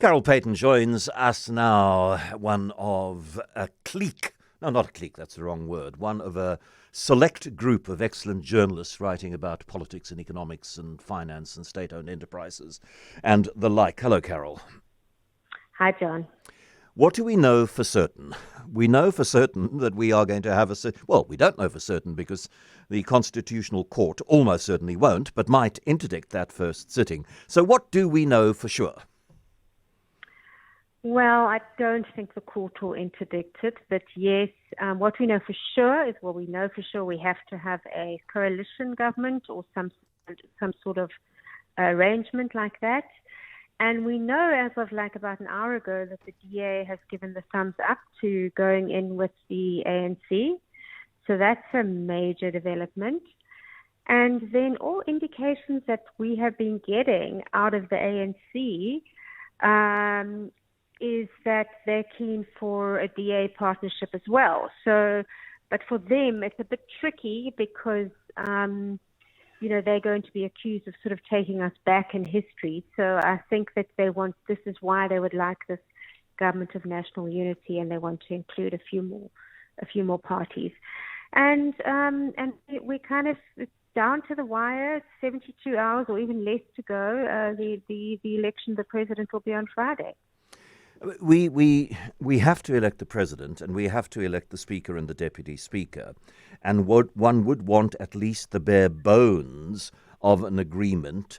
Carol Paton joins us now, one of a clique. No, not a clique, that's the wrong word. One of a select group of excellent journalists writing about politics and economics and finance and state-owned enterprises and the like. Hello, Carol. Hi, John. What do we know for certain? We know for certain that we are going to have well, we don't know for certain because the Constitutional Court almost certainly won't, but might interdict that first sitting. So what do we know for sure? Well, I don't think the court will interdict it, but yes, what we know for sure is, we know for sure we have to have a coalition government or some sort of arrangement like that. And we know as of about an hour ago that the DA has given the thumbs up to going in with the ANC. So that's a major development. And then all indications that we have been getting out of the ANC is that they're keen for a DA partnership as well. So, but for them, it's a bit tricky because they're going to be accused of sort of taking us back in history. So I think that this is why they would like this government of national unity, and they want to include a few more parties. And we're kind of down to the wire. 72 hours or even less to go. The election of the president will be on Friday. We have to elect the president, and we have to elect the speaker and the deputy speaker, and one would want at least the bare bones of an agreement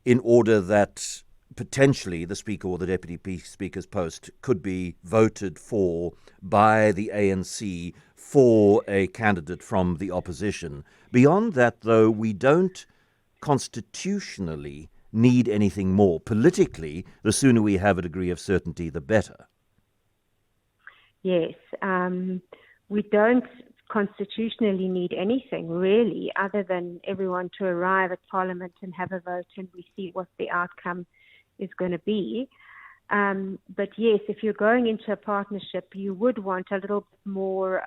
in order that potentially the speaker or the deputy speaker's post could be voted for by the ANC for a candidate from the opposition. Beyond that, though, we don't constitutionally need anything more. Politically, the sooner we have a degree of certainty, the better. Yes. We don't constitutionally need anything, really, other than everyone to arrive at Parliament and have a vote, and we see what the outcome is going to be. But yes, if you're going into a partnership, you would want a little bit more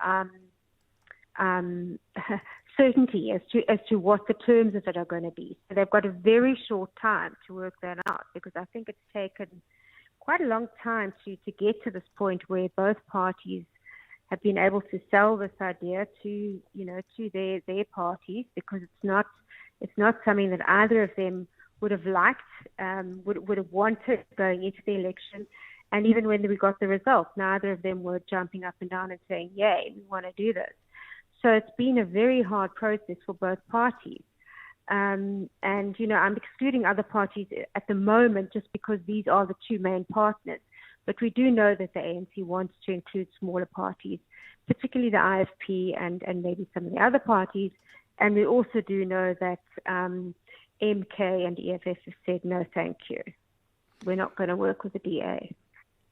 certainty as to what the terms of it are going to be. So they've got a very short time to work that out, because I think it's taken quite a long time to get to this point where both parties have been able to sell this idea to their parties, because it's not something that either of them would have liked, would have wanted going into the election. And even when we got the results, neither of them were jumping up and down and saying, yay, we want to do this. So it's been a very hard process for both parties. And I'm excluding other parties at the moment just because these are the two main partners. But we do know that the ANC wants to include smaller parties, particularly the IFP and maybe some of the other parties. And we also do know that MK and EFF have said, no, thank you. We're not going to work with the DA.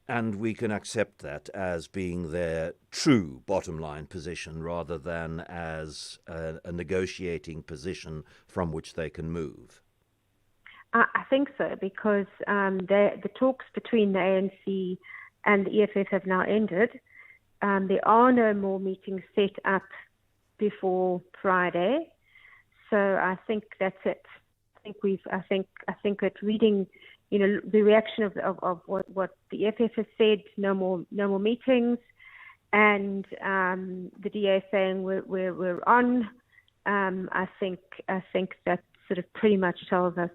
And we can accept that as being their true bottom line position rather than as a negotiating position from which they can move. I think so, because the talks between the ANC and the EFF have now ended. There are no more meetings set up before Friday. So I think that's it. I think that reading, the reaction of what the EFF has said, no more meetings, and the DA saying we're on. I think that sort of pretty much tells us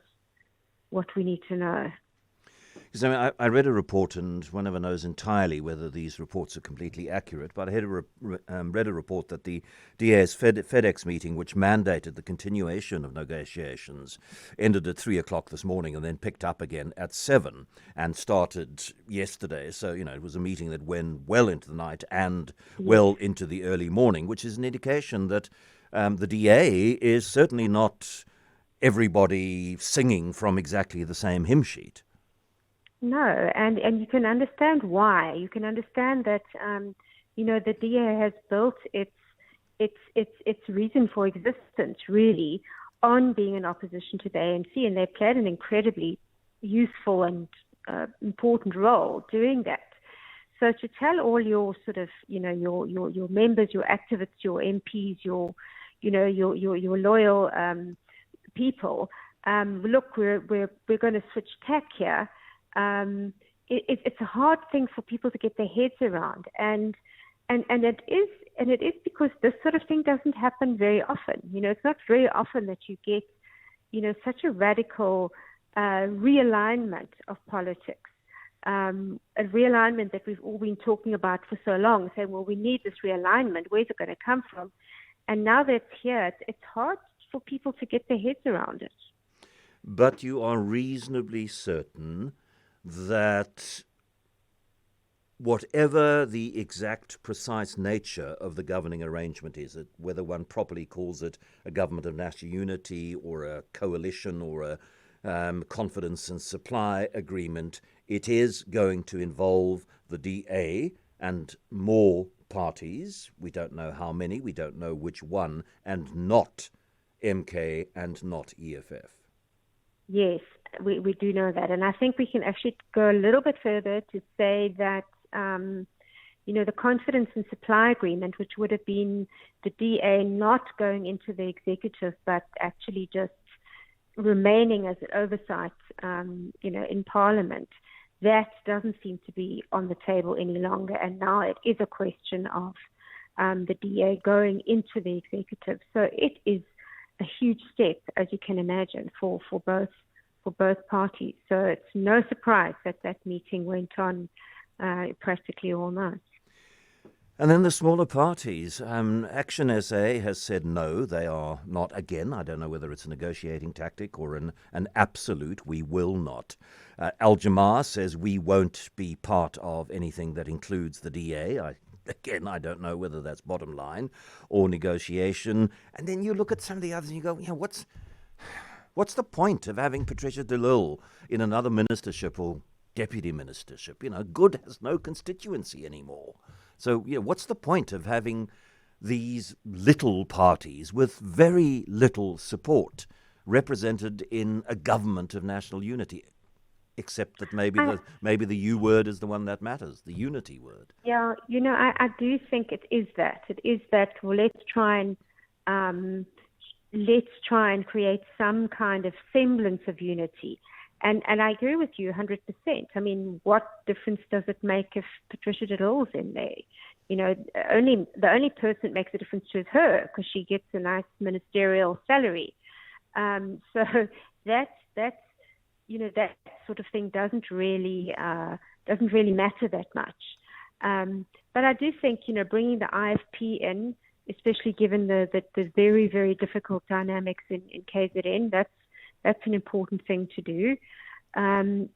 what we need to know. Because I read a report, and one never knows entirely whether these reports are completely accurate, but I had read a report that the DA's FedEx meeting, which mandated the continuation of negotiations, ended at 3 o'clock this morning and then picked up again at 7 and started yesterday. So, it was a meeting that went well into the night and well into the early morning, which is an indication that the DA is certainly not everybody singing from exactly the same hymn sheet. No, and you can understand why. You can understand that the DA has built its reason for existence really on being in opposition to the ANC, and they played an incredibly useful and important role doing that. So to tell all your sort of your members, your activists, your MPs, your loyal people, look, we're going to switch tack here. it's a hard thing for people to get their heads around, and it is because this sort of thing doesn't happen very often. It's not very often that you get, such a radical realignment of politics, a realignment that we've all been talking about for so long, saying, well, we need this realignment. Where's it going to come from? And now that it's here, it's hard for people to get their heads around it. But you are reasonably certain that whatever the exact precise nature of the governing arrangement is, whether one properly calls it a government of national unity or a coalition or a confidence and supply agreement, it is going to involve the DA and more parties. We don't know how many, we don't know which one, and not MK and not EFF. Yes, we do know that. And I think we can actually go a little bit further to say that, the confidence and supply agreement, which would have been the DA not going into the executive, but actually just remaining as an oversight, in Parliament, that doesn't seem to be on the table any longer. And now it is a question of the DA going into the executive. So it is a huge step, as you can imagine, for both parties. So it's no surprise that meeting went on practically all night. And then the smaller parties. Action SA has said no, they are not. Again, I don't know whether it's a negotiating tactic or an absolute, we will not. Al-Jamar says we won't be part of anything that includes the DA. Again, I don't know whether that's bottom line or negotiation. And then you look at some of the others and you go, what's the point of having Patricia de Lille in another ministership or deputy ministership? Good has no constituency anymore. So, what's the point of having these little parties with very little support represented in a government of national unity? Except that maybe the U word is the one that matters, the unity word. Yeah, I do think it is that. It is that, well, let's try and create some kind of semblance of unity. And I agree with you 100%. I mean, what difference does it make if Patricia de Lille's in there? The only person that makes a difference to is her, because she gets a nice ministerial salary. So that sort of thing doesn't really matter that much. But I do think, bringing the IFP in, especially given the very, very difficult dynamics in KZN, that's an important thing to do. And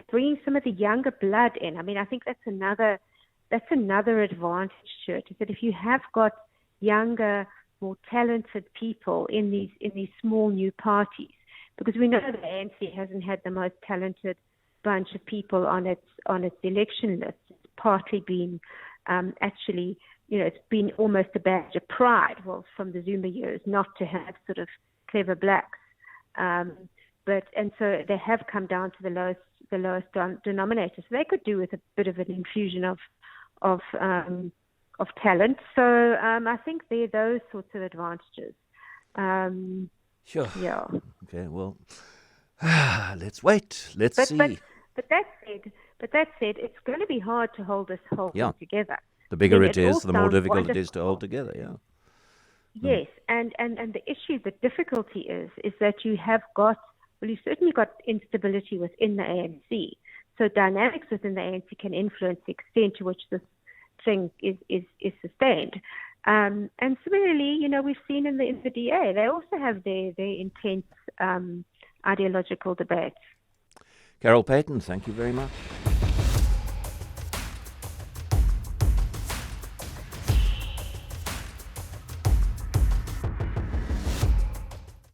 bringing some of the younger blood in. I mean, I think that's another advantage to it, is that if you have got younger, more talented people in these small new parties, because we know the ANC hasn't had the most talented bunch of people on its election list. It's partly been it's been almost a badge of pride, well, from the Zuma years, not to have sort of clever blacks. And so they have come down to the lowest denominator. So they could do with a bit of an infusion of talent. So I think there are those sorts of advantages. Sure. Yeah. Okay. Well, let's wait. Let's see. But that said, it's going to be hard to hold this whole thing together. The bigger it is, the more difficult it is to hold together. Yeah. Yes, and the issue, the difficulty is that you've certainly got instability within the ANC. So dynamics within the ANC can influence the extent to which this thing is sustained. And similarly, we've seen in the DA, they also have their intense ideological debates. Carol Paton, thank you very much.